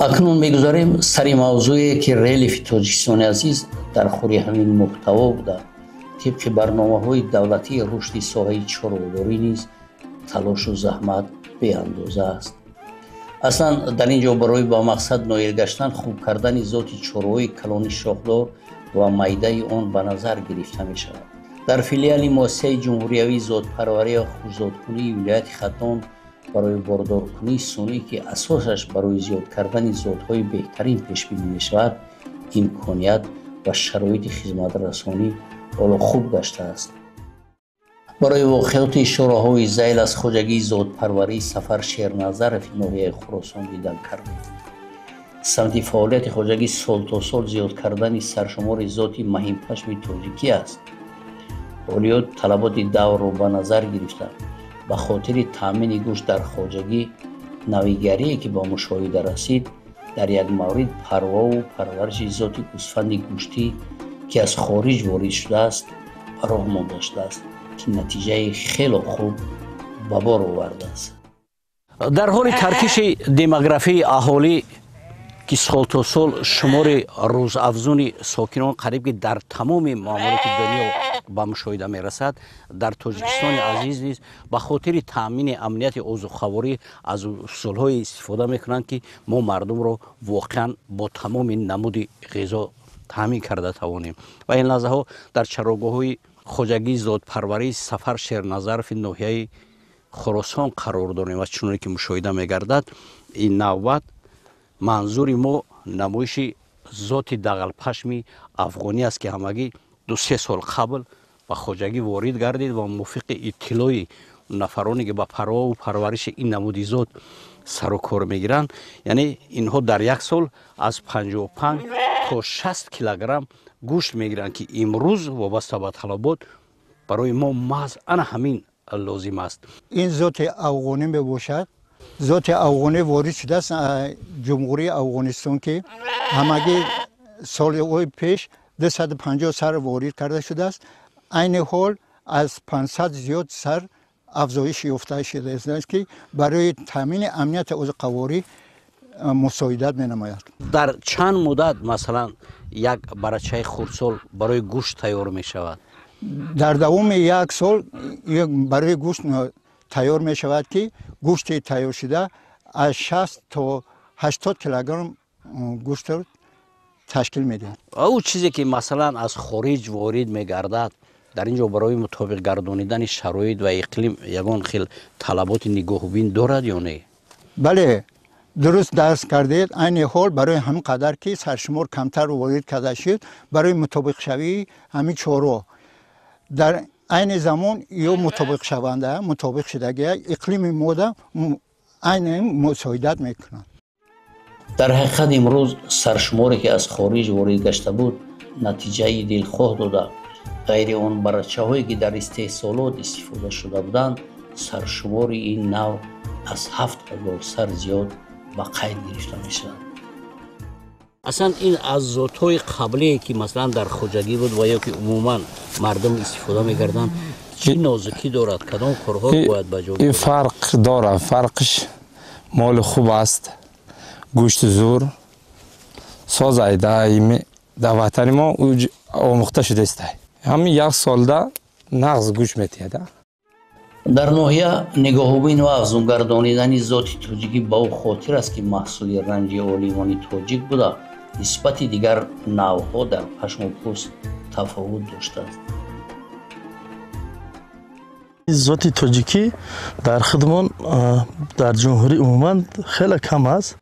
اکنون میگذاریم سری موضوعی که ریلیف تاجیکستان عزیز در خوری همین محتوا بوده. طبق برنامه‌های دولتی رشد ساحه چاره‌داری نیز تلاش و زحمت به اندازه است. اصلا در اینجا برای با مقصد نایل گشتن خوب کردن ذات چاره‌های کلان شاخدار و میده آن به نظر گرفته می شود. در فیلیال مؤسسه جمهوریوی ذات‌پروری و خوش‌ذات‌کنی ولایت ختان برای باردارکنی سنی که اساسش برای زیاد کردن ذات‌های بهترین پیش بینی می شود، امکانیت و شرایط خدمت رسانی حالا خوب گشته است. برای واقعیت شوراهای ذیل از خواجگی ذات‌پروری سفر شیرنظر فی ناحیه خراسان دیدن کردیم. سمت فعالیت خواجگی سال تا سال زیاد کردن سرشمار ذات مهم پشم تاجیکی است. اولیات طلبات دور را به نظر گرفتند. به خاطر تامین گوشت در خواجگی نویگری که با مشاهده رسید، در یک مورد پروا و پرورش ذات گوسفند گوشتی که از خارج وارد شده است فراهم داشته است که نتیجه خیلی خوب به بار آورده است. در حال ترکیش دموگرافی اهالی که سال تا سال شمار روزافزون ساکنان قریب که در تمام ممالک دنیا به مشاهده می رسد، در تاجیکستان عزیز نیز به خاطر تامین امنیت عضوخواری از اصول‌های استفاده میکنند که ما مردم را واقعا با تمام نمود غذا تامین کرده توانیم. و این لحظه ها در چراگاه‌های خواجگی ذات‌پروری سفر شیرنظر فی ناحیه خراسان قرار داریم و چنانکه که مشاهده میگردد این نوبت منظور ما نمایش ذات دغل پشمی افغانی است که همگی 2-3 سال قبل به خواجگی وارد گردید و موافق اطلاع نفرانی که به پروا و پرورش این نمود ذات سر و کار میگیرند، یعنی اینها در یک سال از 55 تا 60 کیلوگرم گوشت میگیرند که امروز وابسته به طلبات برای ما محض همین لازم است. این ذات افغانی میباشد. ذات افغانی وارد شده است جمهوری افغانستان که همگی سالهای پیش 250 سر وارد کرده شده است. این حال از 500 زیاد سر افزایش یافته شده است که برای تامین امنیت عضوخواری مساعدت می-نماید. در چند مدت مثلا یک برچه خردسال برای گوشت تیار می شود؟ در دوام یک سال برای گوشت تیار می شود که گوشت تیار شده از 60 تا 80 کیلوگرم گوشت تشکیل میده. او چیزی که مثلا از خارج وارد میگردد در اینجا برای مطابق گردانیدن شرایط و اقلیم یگان خیل طلبات نگاهبین دارد یا نه؟ بله، درست درست کردید. این حال برای همین قدر که سرشمار کمتر وارد کرده شد، برای مطابق شوی همین چهارراه در این زمان یا مطابق شونده مطابق شدگی اقلیم موده این مساعدت میکنند. در حقیقت امروز سرشماری که از خارج وارد گشته بود نتیجه دلخواه داده. غیر آن برچه هایی که در استحصالات استفاده شده بودند، سرشمار این نوع از 7000 سر زیاد به قید گرفته می شود. اصلا این از ذات‌های قبلی که مثلا در خواجگی بود و یا که عموما مردم استفاده می‌کردند چی نازکی دارد؟ کدام کارها باید بجا این فرق داره. فرقش مال خوب است، گوشت زور ساز ایده در وطن ما آموخته شده است. همین یک سال ده نغز گوشت میتیده. در ناحیه نگاهبین و افزونگردانیدن ذات تاجیکی با او خاطر است که محصول رنج عالیوان تاجیک بوده نسبت دیگر نوعها در پشم و پوست تفاوت داشته است. ذات تاجیکی در خدمت در جمهوری عموما خیلی کم است.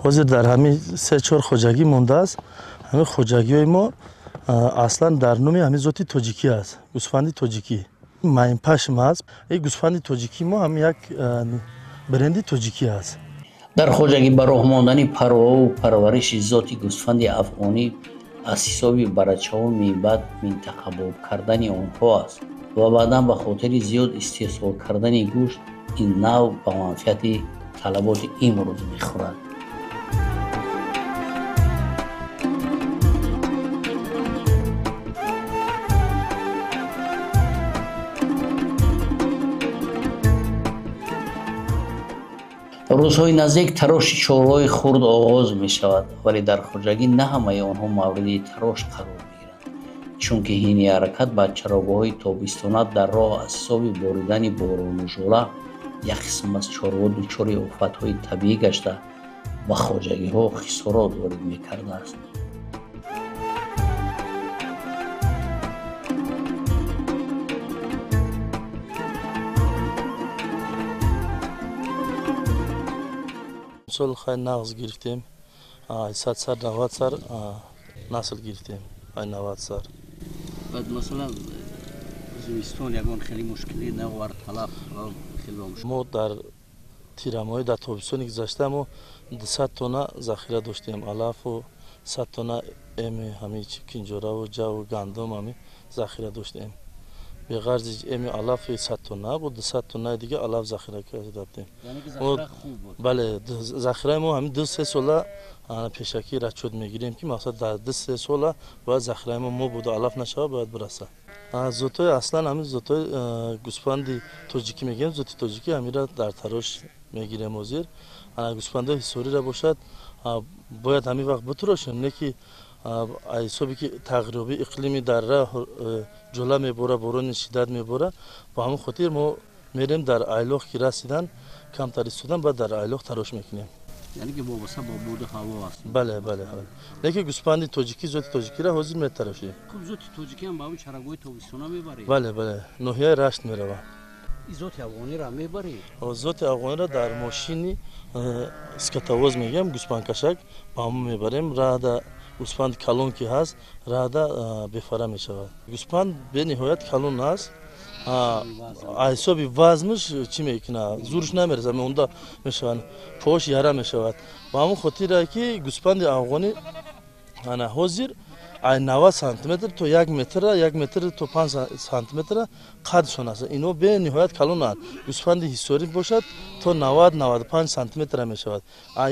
حاضر در همین 3-4 خواجگی مونده است. همین خواجگی های ما اصلا در نام همین ذات تاجیکی است. گوسفند تاجیکی ماین پشم است. این گوسفند تاجیکی ما هم یک برند تاجیکی است. در خواجگی به راه ماندن پروا و پرورش ذات گوسفند افغانی از حساب برچه ها میبد منطقه باب کردن آنها است و بعدا به خاطر زیاد استحصال کردن گوشت این نوع به منفعت طلبات امروز میخورد. рӯзҳои наздик тароши чорҳои хурд оғоз мешавад, вале дар Хоҷагӣ на ҳамаи онҳо мавриди тарош қарор мегиранд, чунки ҳини ҳаракат ба чарогаҳои тобистона дар роҳ аз ҳисоби боридани борону жола як қисм аз чорҳо дучори офатҳои табиӣ гашта ба хоҷагиҳо хисорот ворид мекардааст. сол хай нағз гирифтем 100 сар 90 сар насл гирифтем 90 сар. баъд масалан зимистон ягон хеле мушкилӣ навард талаб хеле мо дар тирамои дар тобистони гузашта мо 200 тонна захира доштем алафу 100 тонна эми ҳами кинҷораву ҷаву гандум ҳами захира доштем. беғарзи эми алафи 100 тонна бу 200 тоннаи дига алаф захира кардем. бале захираи мо ҳами 2-3 сола пешакӣ расчёт мегирем ки мақсад дар 2-3 сола бояд захираи мо буду алаф нашава бояд бираса. зӯтои аслан ҳами зӯтои гӯспанди тоҷикӣ мегӯем. зӯти тоҷикӣ ҳамира дар тарош мегирем ҳозир. гӯспандои ҳисорира бошад бояд ҳамин вақт бутурошем, не ки ҳисобе ки тағйирёбии иқлими дар раҳ ҷола мебора, борони шиддат мебора. Ба ҳамин хотир мо мерем дар айлоқ ки расидан камтар истодан баъд дар айлоқ тарош мекунем. яъне ки вобаста бо буду ҳаво аст. бале леки гӯспанди тоҷикӣ зӯти тоҷикиро ҳозир метарошем. хуб зӯти тоҷикӣ ҳам ба ҳамин чарагоҳи тобистона мебаред? бале ноҳияи рашт мерава. зӯти афғониро мебаред? зӯти афғониро дар мошини скотовоз мегӯям, гӯспанкашак ба ҳамон мебарем. раъда гӯспанд калон ки ҳаст, раъда бефара мешавад. гӯспанд бениҳоят калон аст. ҳисоби вазнаш чӣ мекунад, зурш намерасад, монда мешавад, пош яра мешавад. ба ҳамон хотире ки гӯспанди афғонӣ ҳозир 90 сантиметр то 1 метр то 5 сантиметр қадшон аст. ино бениҳоят калонанд. гӯспанди ҳисорӣ бошад то 90-95 сантиметр мешавад.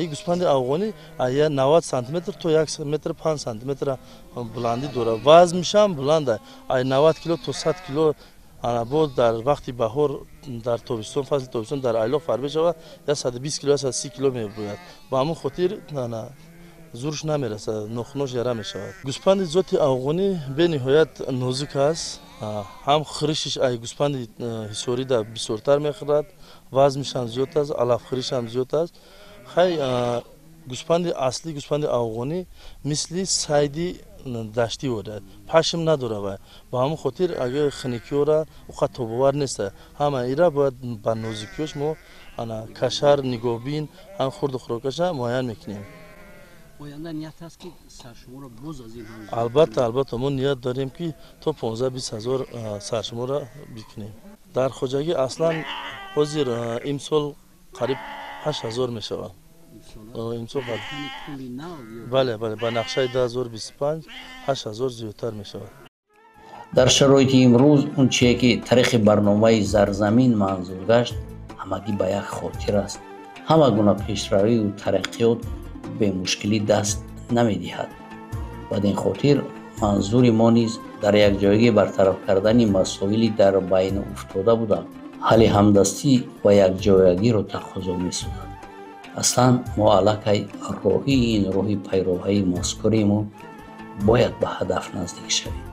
ин гӯспанди афғонӣ 90 сантиметр то 1 метр 5 сантиметр буландӣ дорад. вазншам буланд аст. 90 кило то 100 кило бо дар вақти баҳор дар тобистон, фасли тобистон дар айлоқ фар мешавад 120 кило 130 кило мебояд. ба ҳамон хотир зурш намерасад, нохунош яра мешавад. гӯспанди зоти афғонӣ бениҳоят нозук аст. ҳам хиришиш ай гӯспанди ҳисорида бисёртар мехӯрад, вазнишам зиёд аст, алафхӯришам зиёд аст. хай гӯспанди аслӣ, гӯспанди афғонӣ мисли сайди даштӣ орад, пашм надорад. ба ҳамон хотир агар хиникиёра уқа тобовар нест. ҳама ира бояд ба нозукиёш мо кашар, нигоҳбин, ҳам хурду хӯрокаша муайян мекунем. оянда ният аст ки саршуморо боз аз ин албатта мо ният дорем ки то 15-20 ҳазор саршуморо бикунем. дар Хоҷагӣ аслан ҳозир имсол қариб 8 ҳазор мешавад. бале ба нақшаи 2025 8 ҳазор зиёдтар мешавад. дар шароити имрӯз он чие ки тариқи барномаи Зарзамин манзур гашт ҳамагӣ ба як хотир аст. ҳама гуна пешравию тараққиёт бемушкилӣ даст намедиҳад. бадин хотир манзури мо низ дар якҷоягӣ бартараф кардани масоили дар байн уфтода буда ҳалли ҳамдастӣ ва якҷоягиро тақозо месозад. аслан мо аллакай роҳии ин роҳи пайроҳаи мазкури мо бояд ба ҳадаф наздик шавем.